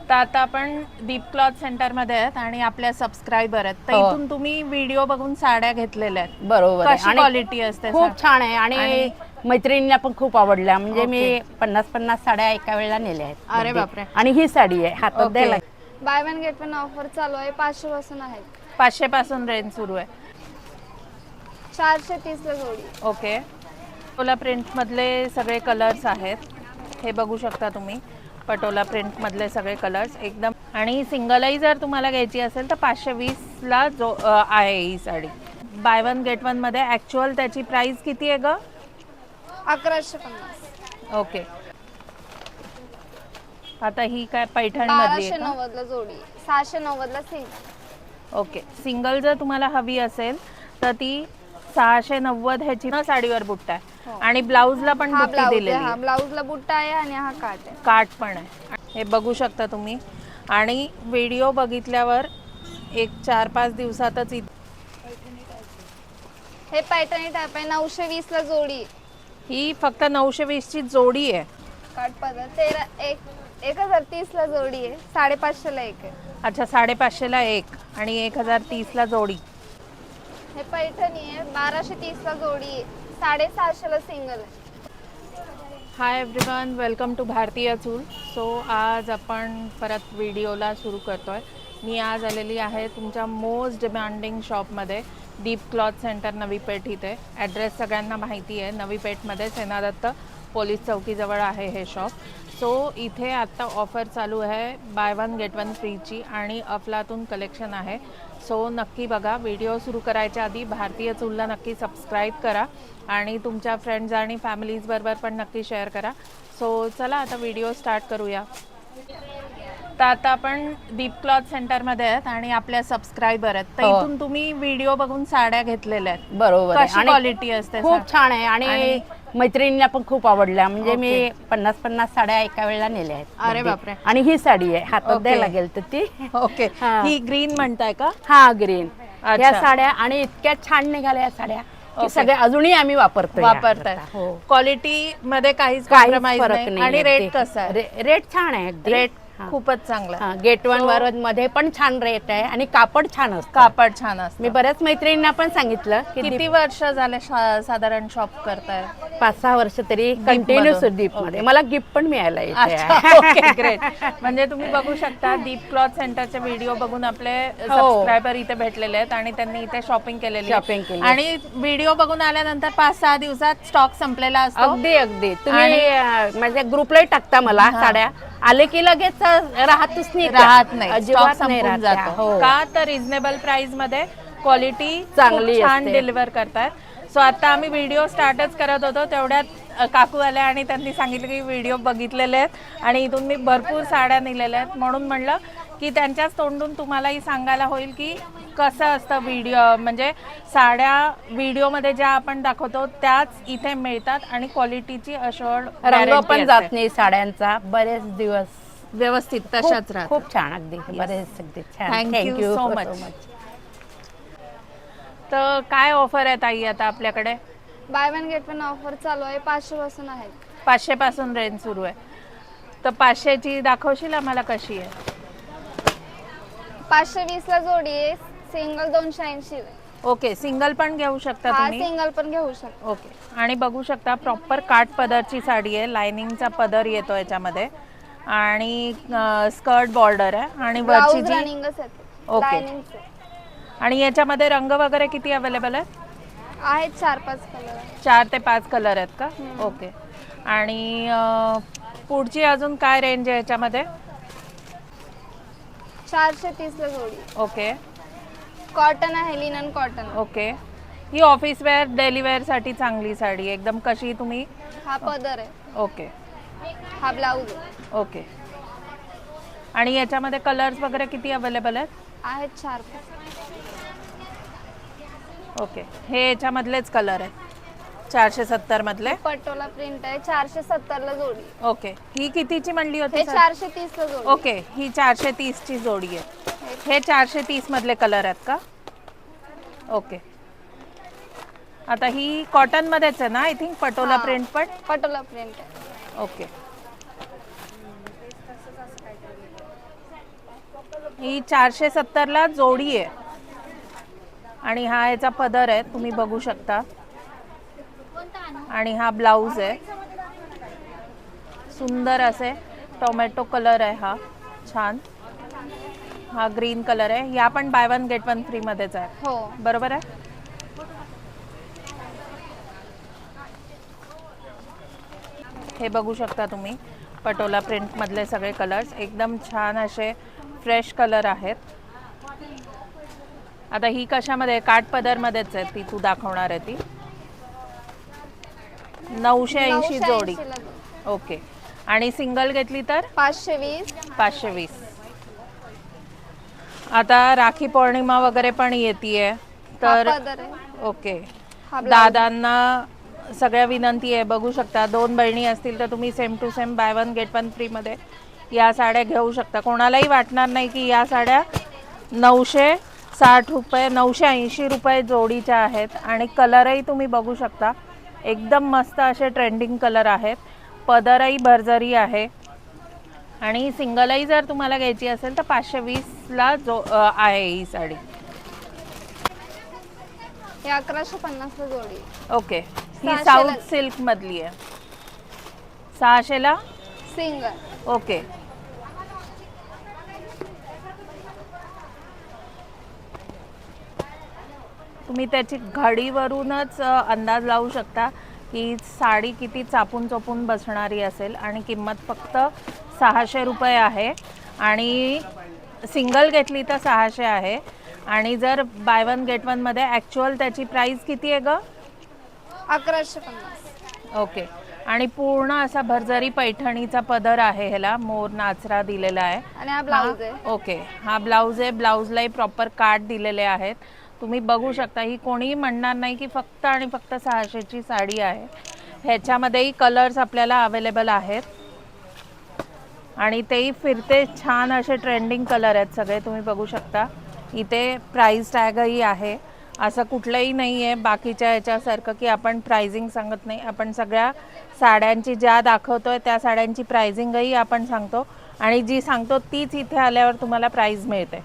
तर आता आपण दीप क्लॉथ सेंटर मध्ये आहेत आणि आपल्या सबस्क्रायबर आहेत तर इथून तुम्ही व्हिडिओ बघून साड्या घेतलेल्या आहेत. बरोबर आहे. कशी क्वालिटी असते? खूप छान आहे आणि मैत्रिणींना पण खूप आवडल्या. म्हणजे मी 50-50 साड्या एका वेळेला नेल्या आहेत. अरे बापरे. आणि ही साडी आहे हातात द्यायला. Bye one get one offer चालू आहे. 500 पासून आहे. 500 पासून रेंज सुरू आहे. 430 ला जोडी. ओके. पटोला प्रिंट मधले सगळे कलर्स आहेत. हे बघू शकता तुम्ही. पटोला प्रिंट मधले सगळे कलर्स एकदम. आणि सिंगलही जर तुम्हाला घ्यायची असेल तर 520 ला जो आहे ही sari. Buy one get one मध्ये ऍक्च्युअल त्याची प्राइस किती आहे ग? 1150. ओके. आता ही काय पैठणी मधली आहे का? 1290 ला जोडी. 690 ला सिंगल. ओके. सिंगल जर तुम्हाला हवी असेल तर ती 690 ह्याची ना साडीवर बुट्टा आहे. आणि ब्लाउजला पण हा बुट्टी ब्लाउज दिलेली आहे. आहे. हा ब्लाउजला बुट्टा आहे आणि हा काट आहे. काट पण आहे. हे बघू शकता तुम्ही. आणि व्हिडिओ बघितल्यावर एक 4-5 दिवसातच हे पैठणी टाइप आहे. 920 ला जोडी. ही फक्त 920 ची जोडी आहे. काट पदर 1030 ला जोडी आहे. 550 ला एक आहे. अच्छा, 550 ला एक आणि 1030 ला जोडी. हे पैठणी आहे. 1230 ला जोडी आहे. 750 ला सिंगल आहे. हाय एव्हरीवन, वेलकम टू भारतीय चूल. सो आज आपण परत व्हिडिओला सुरू करतोय. मी आज आलेली आहे तुमच्या मोस्ट डिमांडिंग शॉपमध्ये, दीप क्लॉथ सेंटर नवी पेठ इथे. ॲड्रेस सगळ्यांना माहिती आहे. नवी पेठमध्ये सेना दत्त पोलीस चौकीजवळ आहे हे शॉप. सो इथे आत्ता ऑफर चालू आहे बाय वन गेट वन फ्रीची आणि अफलातून कलेक्शन आहे. सो नक्की बघा. व्हिडिओ सुरू करायच्या आधी भारतीय चूलला नक्की सबस्क्राईब करा आणि तुमच्या फ्रेंड्स आणि फॅमिलीजबरोबर पण नक्की शेअर करा. सो चला आता व्हिडिओ स्टार्ट करूया. तर आता आपण दीप क्लॉथ सेंटरमध्ये आहेत आणि आपल्या सबस्क्रायबर आहेत तर इथून तुम्ही व्हिडिओ बघून साड्या घेतलेल्या आहेत. बरोबर आहे. कशी क्वालिटी असते? खूप छान आहे आणि मैत्रिणींना पण खूप आवडल्या. म्हणजे मी 50-50 साड्या एका वेळेला नेल्या आहेत. अरे बापरे. आणि ही साडी आहे हातात द्यायला लागेल तर ती. ओके. ही ग्रीन म्हणताय का? हा, ग्रीन. या साड्या आणि इतक्या छान निघाल्या या साड्या. सगळ्या अजूनही आम्ही वापरताय. क्वालिटी मध्ये काहीच कॉम्प्रोमाइज नाही. आणि रेट कसा आहे? रेट छान आहे. रेट खूपच चांगला. गेट वन वर मध्ये पण छान रेट आहे आणि कापड छान असतं. कापड छान असतं. मी बऱ्याच मैत्रिणींना पण सांगितलं की किती वर्ष झाले साधारण शॉप करताय? 5-6 वर्ष तरी कंटिन्यूस दीप मध्ये. मला गिफ्ट पण मिळाला ओके, ग्रेट. म्हणजे तुम्ही बघू शकता दीप क्लॉथ सेंटरचे व्हिडिओ बघून आपले सबस्क्रायबर इथे भेटलेले आहेत आणि त्यांनी इथे शॉपिंग केलेली. आणि व्हिडिओ बघून आल्यानंतर 5-6 दिवसात स्टॉक संपलेला असतो. अगदी तुम्ही माझ्या ग्रुपलाही टाकता मला साड्या. आले की लगेच राहत नाही. स्टॉक संपून जातो. का तर रिझनेबल प्राइस मध्ये क्वालिटी चांगली छान डिलिव्हर करतात. सो आता आम्ही व्हिडिओ स्टार्टच करत होतो तेवढ्यात काकू आल्या आणि त्यांनी सांगितलं की व्हिडिओ बघितलेले आहेत आणि इथून मी भरपूर साड्या नेलेल्या आहेत. म्हणून म्हणलं की त्यांच्याच तोंडून तुम्हालाही सांगायला होईल की कसं असतं व्हिडिओ. म्हणजे साड्या व्हिडिओमध्ये ज्या आपण दाखवतो त्याच इथे मिळतात आणि क्वालिटीची अशोर्ड. रंग पण जात नाही साड्यांचा. बरेच दिवस व्यवस्थित तशाच राहतात. खूप छान. अगदी बरेच अगदी छान. Thank you so much. तर काय ऑफर आहे ताई आता आपल्याकडे? Bye one get one offer चालू आहे. 500 पासून आहे. 500 पासून रेंज सुरू आहे. तर 500 ची दाखवशील आम्हाला कशी आहे? 520 ला जोडी आहे. सिंगल 280. ओके. सिंगल पण घेऊ शकता तुम्ही. सिंगल पण घेऊ शकता. ओके. आणि बघू शकता प्रॉपर काठ पदरची साडी आहे. लाइनिंगचा पदर येतो याच्यामध्ये आणि स्कर्ट बॉर्डर आहे आणि वरची जी. ओके. आणि याच्यामध्ये रंग वगैरे किती अवेलेबल आहेत? 4-5 कलर. 4 ते 5 कलर आहेत का? ओके. आणि पुढची अजून काय रेंज आहे याच्यामध्ये? 430 ला जोडी. ओके. कॉटन आहे. Linen cotton. ओके. ही ऑफिस वेअर डेली वेअर साठी चांगली साडी एकदम. कशी तुम्ही? हा पदर आहे. ओके. हा ब्लाउज. ओके. आणि याच्यामध्ये कलर्स वगैरे किती अवेलेबल आहेत? 4-5. ओके. हे याच्यामधलेच कलर आहेत 470 मधले. पटोला प्रिंट आहे. 470 ला जोडी. ओके. ही कितीची म्हणली होती? 430 ला जोडी. ओके. ही 430 ची जोडी आहे. हे 430 मधले कलर आहेत का? ओके. आता ही कॉटन मध्येच आहे ना? आय थिंक पटोला प्रिंट पण. पटोला प्रिंट आहे. ओके. ही 470ला जोडी आहे आणि हा याचा पदर आहे, तुम्ही बघू शकता. आणि हा ब्लाऊज आहे, सुंदर असे टोमॅटो कलर आहे हा, छान. हा ग्रीन कलर आहे. या पण bye one get one free मध्येच आहे, हो. बरोबर आहे. हे बघू शकता तुम्ही, पटोला प्रिंट मधले सगळे कलर्स एकदम छान असे फ्रेश कलर आहेत. आता ही कशामध्ये, काठ पदर मध्येच आहे ती, तू दाखवणार आहे ती. 980 जोडी. 980 ला. ओके. आणि सिंगल घेतली तर 520. 520. आता राखी पौर्णिमा वगैरे पण येते, तर हा पदर आहे. ओके. हा ब्लाऊज. दादांना सगळ्या विनंती आहे, बघू शकता 2 बहिणी असतील तर तुम्ही same to same buy one get one free मध्ये या साड्या घेऊ शकता. कोणालाही वाटणार नाही की या साड्या 960 रुपये 980 रुपये जोडीच्या आहेत. आणि कलरही तुम्ही बघू शकता, एकदम मस्त असे ट्रेंडिंग कलर आहेत. पदरही भरजरी आहे. आणि सिंगलही जर तुम्हाला घ्यायची असेल तर 520ला जो आहे ही साडी. हे 1150 ला जोडी. ओके. ही 600 साऊथ ला. सिल्क मधली आहे. 600ला. सिंगल. ओके. तुम्ही त्याची घडीवरूनच अंदाज लावू शकता की साडी किती चापून चोपून बसणारी असेल. आणि किंमत फक्त 600 रुपये आहे. आणि सिंगल घेतली तर 600 आहे. आणि जर बाय वन गेट वनमध्ये ॲक्च्युअल त्याची प्राईस किती आहे ग? 1150. ओके. आणि पूर्ण असा भरजरी पैठणीचा पदर आहे, ह्याला मोर नाचरा दिलेला आहे. आणि हा ब्लाऊज आहे. ओके. हा ब्लाऊज आहे. ब्लाऊजलाही प्रॉपर काठ दिलेले आहेत, तुम्ही बघू शकता. ही कोणीही म्हणणार नाही की फक्त आणि फक्त 600ची साडी आहे. ह्याच्यामध्येही कलर्स आपल्याला अवेलेबल आहेत आणि तेही फिरते छान असे ट्रेंडिंग कलर आहेत सगळे, तुम्ही बघू शकता. इथे प्राइस टॅगही आहे. असं कुठलंही नाही आहे बाकीच्या ह्याच्यासारखं की आपण प्राइसिंग सांगत नाही. आपण सगळ्या साड्यांची ज्या दाखवतोय त्या साड्यांची प्राइसिंगही आपण सांगतो आणि जी सांगतो तीच इथे आल्यावर तुम्हाला प्राइस मिळते.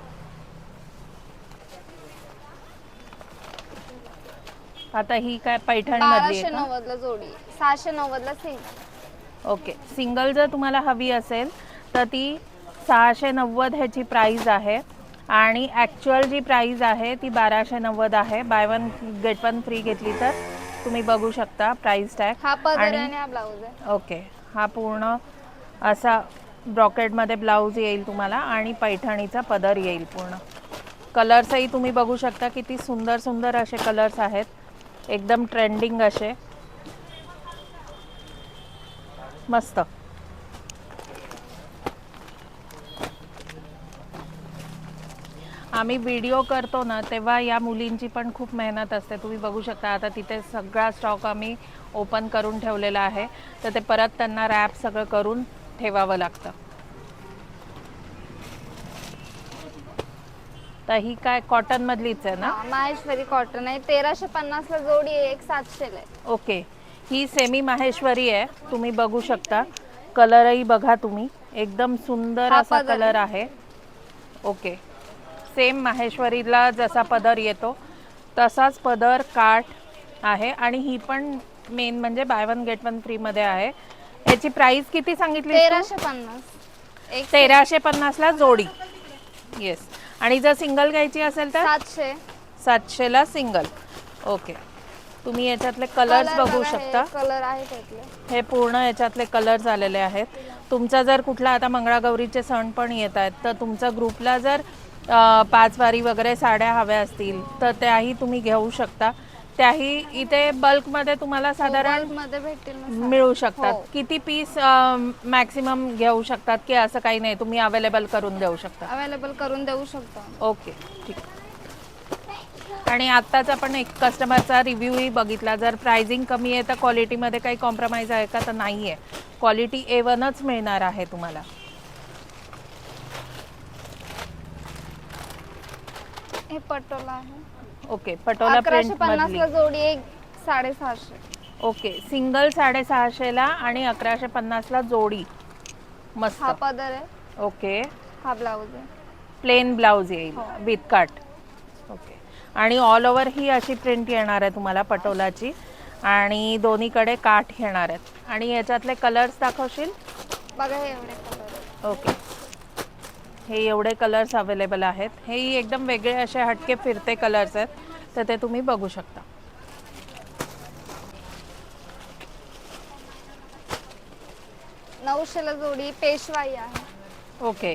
आता ही काय पैठणी मधली आहे का? 1290 ला जोडी. 690 ला सिंगल. ओके. सिंगल जर तुम्हाला हवी असेल तर ती 690 ह्याची प्राइस आहे. आणि ॲक्च्युअल जी प्राइस आहे ती 1290 आहे. Bye one get one free घेतली तर तुम्ही बघू शकता प्राइस टॅग. हा पदर आणि हा ब्लाऊज आहे. ओके. हा पूर्ण असा ब्रॉकेटमध्ये ब्लाऊज येईल तुम्हाला आणि पैठणीचा पदर येईल पूर्ण. कलर्सही तुम्ही बघू शकता, किती सुंदर सुंदर असे कलर्स आहेत, एकदम ट्रेंडिंग असे, मस्त. आम्ही व्हिडिओ करतो ना तेव्हा या मुलींची पण खूप मेहनत असते, तुम्ही बघू शकता. आता तिथे सगळा स्टॉक आम्ही ओपन करून ठेवलेला आहे, तर ते परत त्यांना रॅप सगळं करून ठेवावं लागतं. तर ही काय कॉटन मधलीच आहे ना? हा, माहेश्वरी कॉटन आहे. 1350 ला जोडी आहे. एक 700 ला आहे. ओके. ही सेमी माहेश्वरी आहे, तुम्ही बघू शकता. कलरही बघा तुम्ही, एकदम सुंदर हा असा पदर कलर आहे. ओके. सेम माहेश्वरीला जसा पदर येतो तसाच पदर काठ आहे. आणि ही पण मेन म्हणजे bye one get one free मध्ये आहे. याची प्राइस किती सांगितली? 1350. एक 1350ला जोडी. येस. आणि जर सिंगल घ्यायची असेल तर 700. 700ला सिंगल. ओके. तुम्ही याच्यातले कलर्स बघू शकता. कलर आहे त्यातले. हे पूर्ण याच्यातले कलर्स आलेले आहेत. तुमचा जर कुठला आता मंगळागौरीचे सण पण येत आहेत तर तुमचा ग्रुपला जर 5 वारी वगैरे साड्या हव्या असतील तर त्याही तुम्ही घेऊ शकता. त्याही इथे बल्कमध्ये तुम्हाला साधारण मध्ये भेटतील ना साड्या. मिळू शकतात. हो. किती पीस मॅक्सिमम घेऊ शकतात की असं काही नाही, तुम्ही अवेलेबल करून देऊ शकता? अवेलेबल करून देऊ शकतो. ओके, ठीक. आणि आत्ताच आपण एक कस्टमरचा रिव्ह्यूही बघितला. जर प्राइसिंग कमी आहे तर क्वालिटीमध्ये काही कॉम्प्रोमाइज आहे का? तर नाही आहे. क्वालिटी A1च मिळणार आहे तुम्हाला. हे पटोला आहे. ओके. पटोला प्रिंट 1150 मधली. ला जोडी एक 650. ओके. सिंगल 650ला आणि 1150ला जोडी. मस्त. हा पदर आहे. ओके. हा ब्लाऊज आहे. प्लेन ब्लाऊज येईल विथ काट. ओके. आणि ऑल ओव्हर ही अशी प्रिंट येणार आहे तुम्हाला पटोलाची आणि दोन्हीकडे काठ येणार आहेत. आणि याच्यातले कलर्स दाखवशील? बघा हे एवढे कलर. ओके. हे एवढे कलर्स अवेलेबल आहेत. हेही एकदम वेगळे असे हटके फिरते कलर्स आहेत, तर ते तुम्ही बघू शकता. 900 ला जोडी पेशवाई आहे. ओके.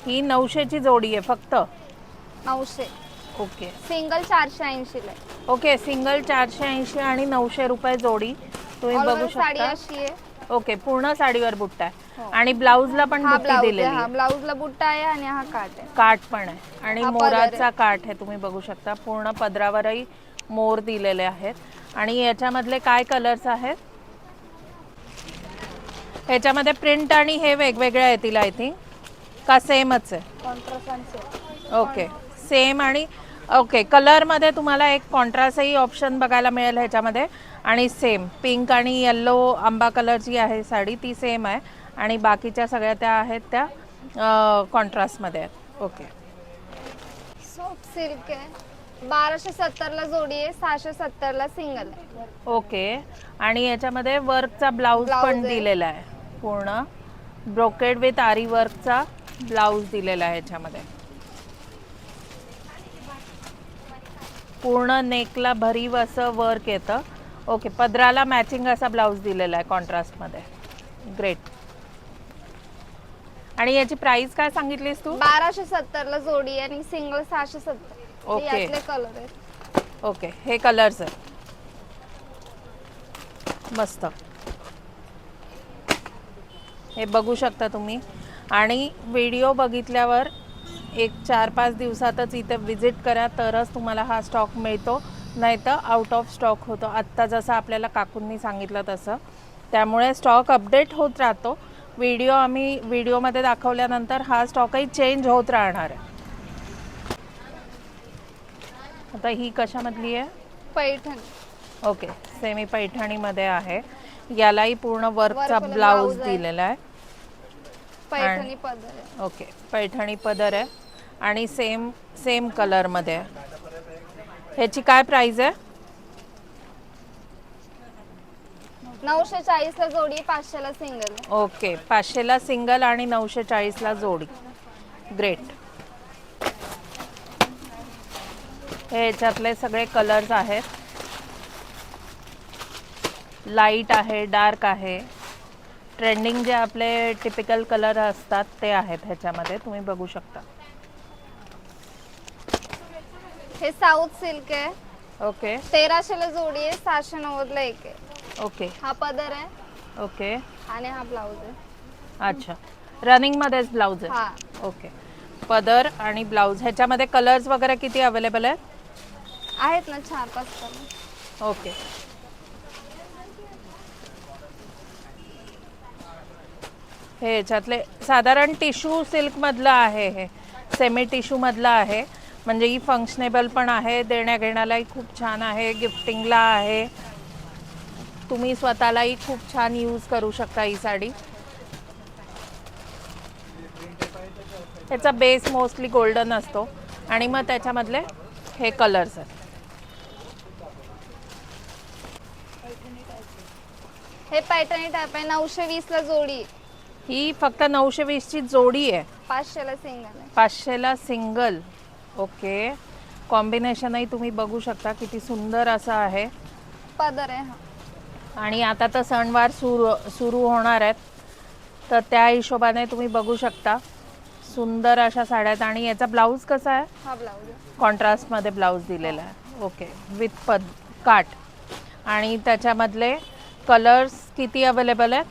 ही 900ची जोडी आहे फक्त. 900. ओके. सिंगल 480 ला आहे. ओके. सिंगल 480 आणि 900 रुपये जोडी तुम्ही All बघू over साडी शकता. अशी आहे. ओके. पूर्ण साडीवर बुट्टा आहे हो. आणि ब्लाऊजला पण हा बुट्टी ब्लाऊज दिलेली आहे. हा आहे. ब्लाऊजला बुट्टा आहे आणि हा काट आहे. काठ पण आहे आणि हा पदर आहे. मोराचा काठ आहे तुम्ही बघू शकता. पूर्ण पदरावरही मोर दिलेले आहेत आणि याच्यामधले काय कलर्स आहेत? ह्याच्यामध्ये प्रिंट आणि हे वेगवेगळे येतील आय थिंक, का सेमच आहे? कॉन्ट्रास्ट. ओके. सेम आणि ओके. कलरमध्ये तुम्हाला एक कॉन्ट्रास्टही ऑप्शन बघायला मिळेल ह्याच्यामध्ये आणि सेम पिंक आणि येल्लो आंबा कलरची आहे साडी, ती सेम आहे आणि बाकीच्या सगळ्या त्या आहेत त्या कॉन्ट्रास्टमध्ये आहेत. ओके. सॉफ्ट सिल्क आहे. 1270 ला जोडी आहे. 670 ला सिंगल आहे. ओके. आणि याच्यामध्ये वर्कचा ब्लाऊज ब्लाऊज पण आहे. दिलेला आहे. पूर्ण ब्रोकेड विथ आरी वर्कचा ब्लाऊज दिलेला आहे ह्याच्यामध्ये. पूर्ण नेकला भरीव असं वर्क येतं. ओके. पदराला मॅचिंग असा ब्लाऊज दिलेला आहे कॉन्ट्रास्टमध्ये. ग्रेट. आणि याची प्राइस काय सांगितलीस तू? 1270 ला जोडी आहे आणि सिंगल 670. ओके. यातले कलर आहेत. ओके. हे कलर्स आहेत. मस्त. हे बघू शकता तुम्ही आणि व्हिडिओ बघितल्यावर एक 4-5 दिवसातच इथे विजिट करा, तरच तुम्हाला हा स्टॉक मिळतो, नाही तर आउट ऑफ स्टॉक होतो. आत्ता जसं आपल्याला काकूंनी सांगितलं तसं. त्यामुळे स्टॉक अपडेट होत राहतो. आम्ही व्हिडिओमध्ये दाखवल्यानंतर हा स्टॉकही चेंज होत राहणार आहे. आता ही कशामधली आहे? पैठणी. ओके. सेमी पैठणीमध्ये आहे. यालाही पूर्ण वर्कचा वर्कवाला ब्लाऊज ब्लाऊज आहे. दिलेला आहे. पैठणी पदर आहे. ओके. पैठणी पदर आहे आणि सेम कलरमध्ये आहे. ह्याची काय प्राइस आहे? 940 ला जोडी. 500 ला सिंगल आहे. ओके. 500ला सिंगल आणि 940ला जोडी. ग्रेट. हे ह्याच्यातले सगळे कलर्स आहेत. लाईट आहे, डार्क आहे. ट्रेंडिंग जे आपले टिपिकल कलर असतात ते आहेत ह्याच्यामध्ये तुम्ही बघू शकता. हे साऊथ सिल्क आहे. ओके. 1300 ला जोडी आहे. 790 ला एक आहे. ओके. हा पदर आहे ओके. आणि हा ब्लाऊज आहे. अच्छा. रनिंगमध्येच ब्लाऊज आहे. हा ओके. पदर आणि ब्लाऊज. ह्याच्यामध्ये कलर्स वगैरे किती अवेलेबल आहेत? आहेत ना 4-5 कलर. ओके. हे ह्याच्यातले साधारण टिश्यू सिल्कमधलं आहे. हे सेमी टिश्यूमधलं आहे. म्हणजे ही फंक्शनेबल पण आहे, देण्या घेण्यालाही खूप छान आहे, गिफ्टिंगला आहे. तुम्ही स्वतःलाही खूप छान यूज करू शकता ही साडी. ह्याचा बेस मोस्टली गोल्डन असतो आणि मग त्याच्यामधले हे कलर्स आहेत. हे पैठणी टाईप आहे. 920 ला जोडी. ही फक्त 920ची जोडी आहे. 500 ला सिंगल आहे. 500ला सिंगल. ओके. कॉम्बिनेशनही तुम्ही बघू शकता किती सुंदर असं आहे. पदर आहे हा. आणि आता तर सणवार सुरू होणार आहेत, तर त्या हिशोबाने तुम्ही बघू शकता सुंदर अशा साड्यात. आणि याचा ब्लाऊज कसा आहे? हा ब्लाऊज आहे. कॉन्ट्रास्टमध्ये ब्लाऊज दिलेला आहे. ओके. विथ काठ. आणि त्याच्यामधले कलर्स किती अवेलेबल आहेत?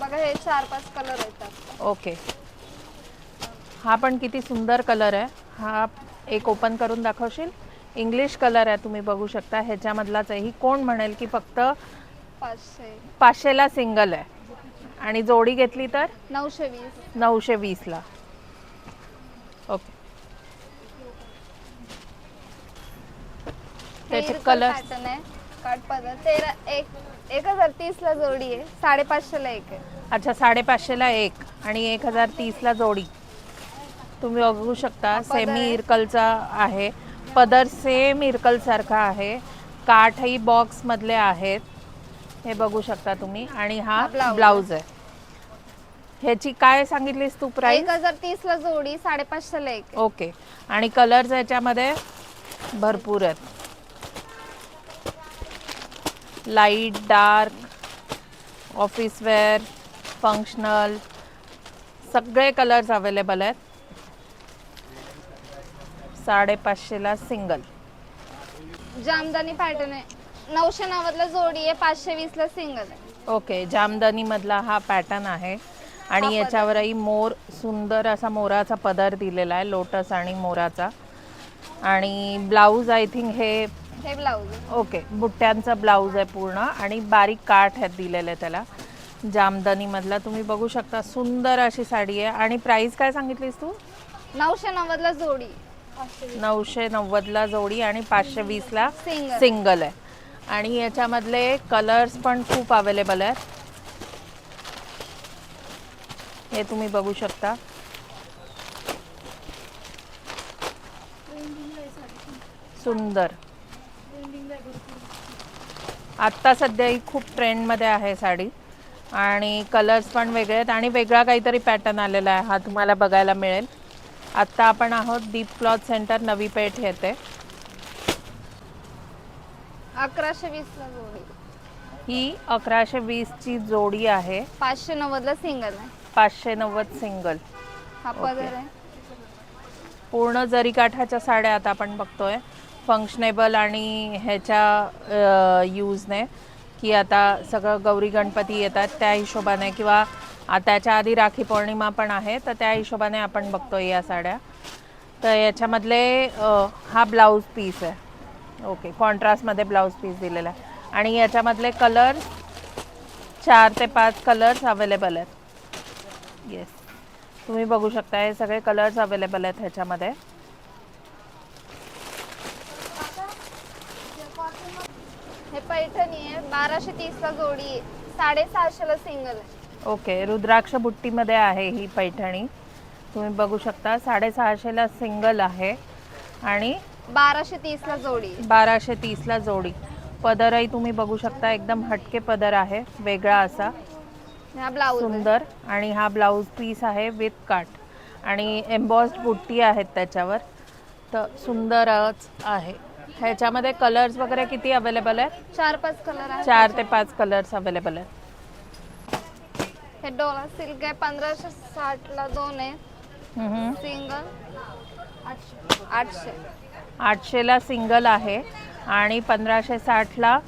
बघा हे 4-5 कलर येतात. ओके. हा पण किती सुंदर कलर आहे. हा एक ओपन करून दाखवशील? इंग्लिश कलर आहे तुम्ही बघू शकता. ह्याच्यामधलाच आहे. ही कोण म्हणेल की फक्त 500ला सिंगल आहे आणि जोडी घेतली तर 920ला. ओके. त्याचे कलर पॅटर्न आहे. काट पदर 13 1030 ला जोडी आहे, 550 ला एक आहे. अच्छा, 550ला एक आणि 1030ला जोडी. तुम्ही बघू शकता पदर सेमी आहे. इरकलचा आहे. पदर सेम इरकल सारखा आहे. काठही बॉक्स मधले आहेत, हे बघू शकता तुम्ही. आणि हा हा blouse ब्लाउज आहे. ह्याची काय सांगितलीस तू प्राइस? 1030 ला जोडी, 550 ला एक आहे. ओके. आणि कलर्स याच्यामध्ये भरपूर आहेत, light, dark, office wear, functional, सगळे कलर्स अवेलेबल आहेत. 550ला सिंगल. जामदानी पॅटर्न आहे, 990 ला जोडी आहे, 520 ला सिंगल आहे. ओके, जामदानी मधला हा पॅटर्न आहे. हा आणि पदर. याच्यावरही मोर, सुंदर असा मोराचा पदर दिलेला आहे, लोटस आणि मोराचा. आणि ब्लाऊज आय थिंक हे ब्लाऊज आहे. ओके, बुट्ट्यांचा ब्लाऊज आहे पूर्ण आणि बारीक काठ आहेत दिलेले त्याला. जामदानी मधला तुम्ही बघू शकता, सुंदर अशी साडी आहे. आणि प्राइस काय सांगितलीस तू? 990 ला जोडी, 990ला जोडी आणि 520ला सिंगल. सिंगल आहे. आणि याच्यामधले कलर्स पण खूप अवेलेबल आहेत, हे तुम्ही बघू शकता. सुंदर. आत्ता सध्या ही खूप ट्रेंडमध्ये आहे साडी. आणि कलर्स पण वेगळे आहेत आणि वेगळा काहीतरी पॅटर्न आलेला आहे, हा तुम्हाला बघायला मिळेल. आत्ता आपण आहोत दीप क्लॉथ सेंटर, नवी पेठ येथे. 1120 ला जोडी, ही 1120ची जोडी आहे, 590 ला सिंगल आहे. 590 सिंगल. हा पदर आहे. पूर्ण जरीकाठाच्या साड्या आता आपण बघतोय, फंक्शनेबल आणि ह्याच्या यूजने, की आता सगळं गौरी गणपती येतात त्या हिशोबाने, किंवा त्याच्या आधी राखी पौर्णिमा पण आहे, तर त्या हिशोबाने आपण बघतोय या साड्या. तर याच्यामधले हा ब्लाऊज पीस आहे. ओके, कॉन्ट्रास्टमध्ये ब्लाऊज पीस दिलेला आहे. आणि याच्यामधले कलर 4 ते 5 कलर्स अवेलेबल आहेत. येस, तुम्ही बघू शकता हे सगळे कलर्स अवेलेबल आहेत ह्याच्यामध्ये. हे पैठणी आहे, 1230 ला जोडी आहे, 650 ला सिंगल आहे. ओके, रुद्राक्ष बुट्टीमध्ये आहे ही पैठणी, तुम्ही बघू शकता. 650ला सिंगल आहे आणि 1230 ला जोडी आहे. 1230ला जोडी. पदरही तुम्ही बघू शकता, एकदम हटके पदर आहे, वेगळा असा, हा ब्लाऊज आहे. सुंदर. आणि हा ब्लाऊज पीस आहे विथ काठ आणि एम्बॉस्ड बुट्टी आहेत त्याच्यावर, तर सुंदरच आहे. ह्याच्यामध्ये कलर्स वगैरे किती अवेलेबल आहेत? 4-5 कलर आहे. 4 ते 5 कलर्स अवेलेबल आहेत. हे डोला सिल्क आहे, 1560 ला 2 आहे, सिंगल 800. 800ला सिंगल आहे आणि 1560ला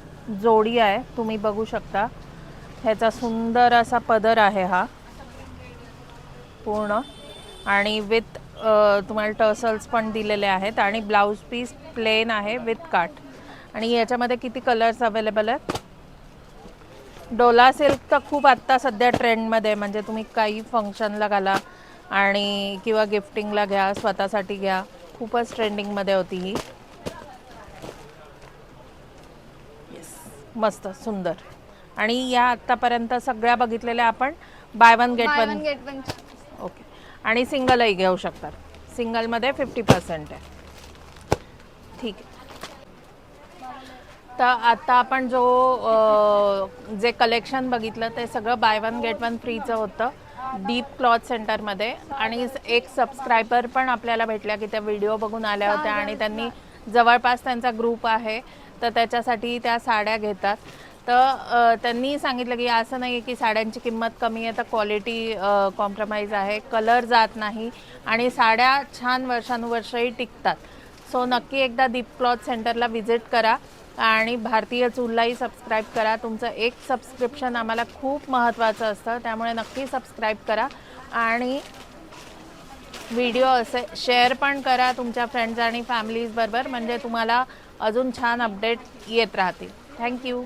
जोडी आहे, तुम्ही बघू शकता. ह्याचा सुंदर असा पदर आहे हा पूर्ण, आणि विथ तुम्हाला टर्सल्स पण दिलेले आहेत. आणि ब्लाऊज पीस प्लेन आहे विथ काठ. आणि याच्यामध्ये किती कलर्स अवेलेबल आहेत? डोला सिल्क तर खूप आत्ता सध्या ट्रेंडमध्ये, म्हणजे तुम्ही काही फंक्शनला घाला आणि किंवा गिफ्टिंगला घ्या, स्वतःसाठी घ्या, खूपच ट्रेंडिंगमध्ये होती ही. येस, मस्त, सुंदर. आणि या आत्तापर्यंत सगळ्या बघितलेल्या आपण bye one gate by one. One get one. Okay. आणि सिंगलही घेऊ शकतात, सिंगलमध्ये 50% आहे. ठीक आहे. तर आता आपण जे कलेक्शन बघितलं ते सगळं बाय वन गेट वन फ्रीचं होतं दीप क्लॉथ सेंटरमध्ये. आणि एक सबस्क्रायबर पण आपल्याला भेटल्या की त्या व्हिडिओ बघून आल्या होत्या आणि त्यांनी जवळपास त्यांचा ग्रुप आहे, तर त्याच्यासाठी त्या साड्या घेतात. तर त्यांनी सांगितलं की असं नाही आहे की साड्यांची किंमत कमी आहे तर क्वालिटी कॉम्प्रोमाइज आहे, कलर जात नाही आणि साड्या छान वर्षानुवर्षही टिकतात. सो नक्की एकदा दीप क्लॉथ सेंटरला व्हिजिट करा आणि भारतीय चूललाही सबस्क्राईब करा. तुमचं एक सबस्क्रिप्शन आम्हाला खूप महत्त्वाचं असतं, त्यामुळे नक्की सबस्क्राईब करा आणि व्हिडिओ असे शेअर पण करा तुमच्या फ्रेंड्स आणि फॅमिलीजबरोबर, म्हणजे तुम्हाला अजून छान अपडेट येत राहतील. थँक्यू.